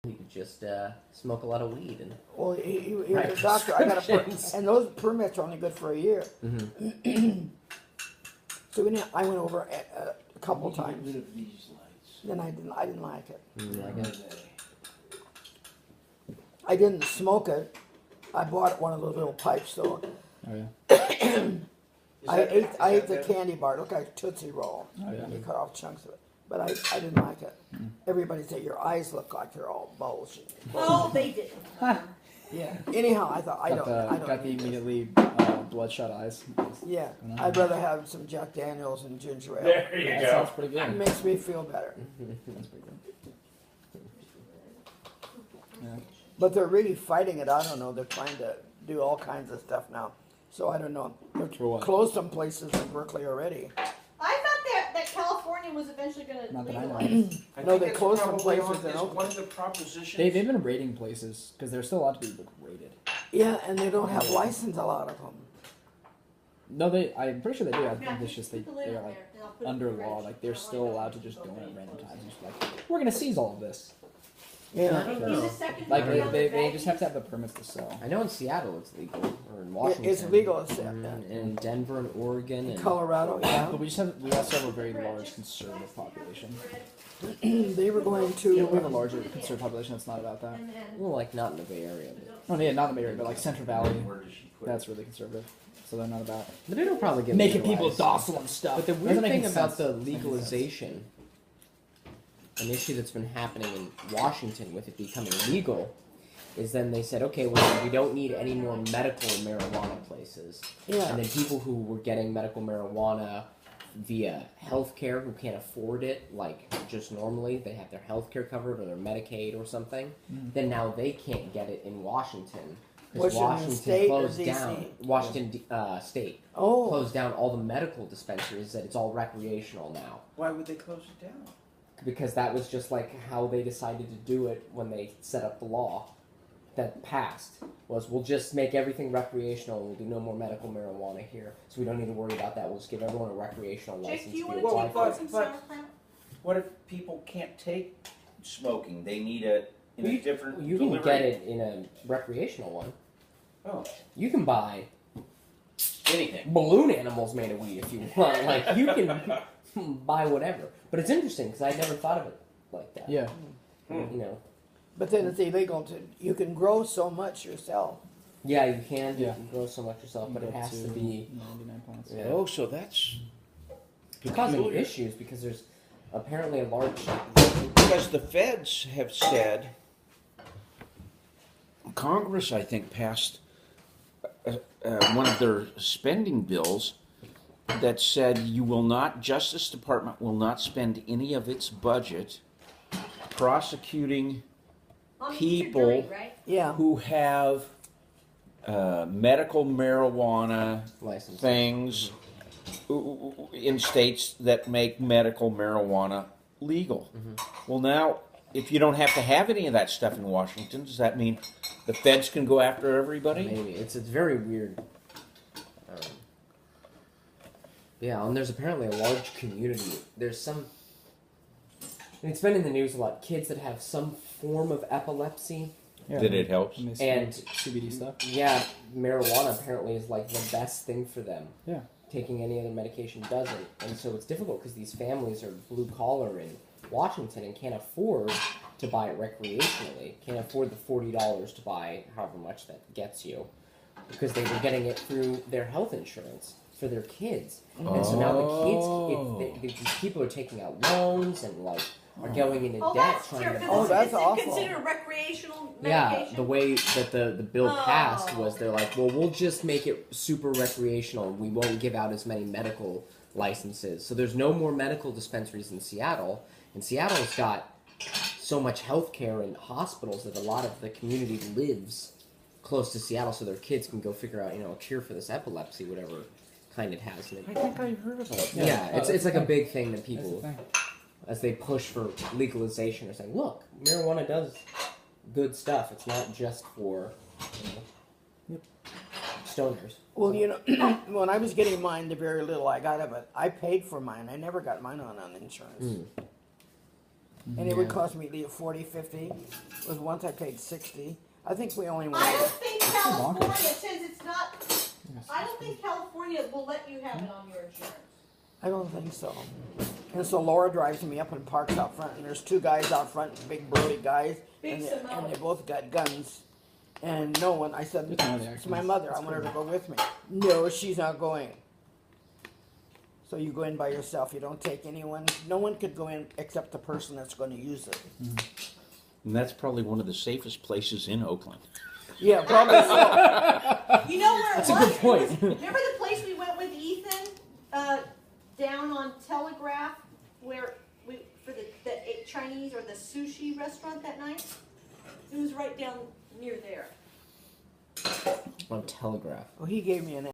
You could just smoke a lot of weed and. Well, he was a doctor. I got a permit, and those permits are only good for a year. Mm-hmm. So I went over a couple times. Get rid of these lights. Then I didn't like it. Mm, I guess. I didn't smoke it. I bought one of those little pipes though. Oh yeah. I ate the candy bar. It looked like a Tootsie Roll. Oh, yeah. You cut off chunks of it. But I didn't like it. Everybody said your eyes look like they're all bulging. Oh, they did. Yeah. Anyhow, I thought I don't got the need this. immediately bloodshot eyes. Yeah. I'd rather have some Jack Daniels and ginger ale. There you That go. sounds pretty It good. makes me feel better. That's pretty good. Yeah. But they're really fighting it. I don't know. They're trying to do all kinds of stuff now. So I don't know. They're For what? closed some places in Berkeley already. I thought that California was eventually going to Not that I know. legalize. I No, think they it's closed some probably places on and this opened. one of the propositions. They've been raiding places because they're still allowed to be raided. Yeah, and they don't have license, a lot of them. No, I'm pretty sure they do. I think it's just Put the lid they're on like there, and I'll put it under in the law. fridge. Like they're Oh, still my allowed to God. just go in at random times. And just like we're gonna seize all of this. Yeah. I don't Is know. the second Like one on the they just have baggies? to have the permits to sell. I know in Seattle it's legal, or in Washington. It's legal, it's in Denver and Oregon. And Colorado, yeah. But we also have a very large conservative population. They were going Yeah, we have a to. larger conservative population that's not about that. And then, well, like not in the Bay Area. But, Oh yeah, not in the Bay Area, but like Central Valley, Where does she put that's really conservative. So they're not about but it'll probably get making people legalized. docile and stuff. But the Doesn't weird make thing any about sense. the Doesn't make any sense. legalization, an issue that's been happening in Washington with it becoming legal, is then they said, okay, well, we don't need any more medical marijuana places. Yeah. And then people who were getting medical marijuana via healthcare who can't afford it, like just normally, they have their healthcare covered or their Medicaid or something, then now they can't get it in Washington. Because Washington Washington State or closed DC? down. Washington State Oh, closed down all the medical dispensaries. That it's all recreational now. Why would they close it down? Because that was just like how they decided to do it when they set up the law that passed. Was we'll just make everything recreational and we'll do no more medical marijuana here. So we don't need to worry about that. We'll just give everyone a recreational license. Jake, do you to want be to able take apply those for. in but- sauerkraut? What if people can't take smoking? They need a a different You can delivery. get it in a recreational one. Oh, You can buy anything. balloon animals made of weed if you want. Like you can buy whatever. But it's interesting because I never thought of it like that. Yeah. You know. but then it's illegal to. You can grow so much yourself. Yeah, you can. You Yeah. can grow so much yourself, but it Up has to be 99 plants. Yeah. Oh, so that's it's causing peculiar. issues because there's apparently a large. Because the feds have said, Congress, I think, passed one of their spending bills that said Justice Department will not spend any of its budget prosecuting On the people- jury, right? Yeah. who have medical marijuana License. things in states that make medical marijuana legal. Well, now, if you don't have to have any of that stuff in Washington, does that mean the feds can go after everybody? Maybe it's very weird. Yeah, and there's apparently a large community. There's some. And it's been in the news a lot. Kids that have some form of epilepsy. Yeah. That it helps? And they And- smoke CBD stuff. Yeah, marijuana apparently is like the best thing for them. Yeah. Taking any other medication doesn't, and so it's difficult because these families are blue collar in Washington and can't afford to buy it recreationally. Can't afford the $40 to buy however much that gets you, because they were getting it through their health insurance for their kids, and so now the kids, if these people are taking out loans and like are going into Oh, debt that's trying terrible. to. Oh, that's Is awful. it considered recreational Yeah, medication? the way that the bill passed Oh. was they're like, well, we'll just make it super recreational. We won't give out as many medical licenses. So there's no more medical dispensaries in Seattle. And Seattle's got so much healthcare and hospitals that a lot of the community lives close to Seattle so their kids can go figure out, a cure for this epilepsy, whatever kind it has. And I think I heard about that. yeah, it's like a big thing that That's the people, thing. as they push for legalization, are saying, look, marijuana does good stuff. It's not just for stoners. Well, when I was getting mine, the very little I got of it, I paid for mine. I never got mine on insurance. and it would cost me the 40, 50. Was once I paid 60. I think we only went. I don't think California says it's not. I don't think California will let you have it on your insurance. I don't think so. And so Laura drives me up and parks out front, and there's two guys out front, big burly guys, Big and they both got guns. And no one, I said, It's one of the it's my accidents. mother, I That's want her to cool. go with me. No, she's not going. So you go in by yourself, you don't take anyone, no one could go in except the person that's gonna use it. And that's probably one of the safest places in Oakland. Yeah, probably so. You know where That's it a was? good point. It was- remember the place we went with Ethan down on Telegraph, where we for the Chinese or the sushi restaurant that night? It was right down near there. On Telegraph. Well, he gave me an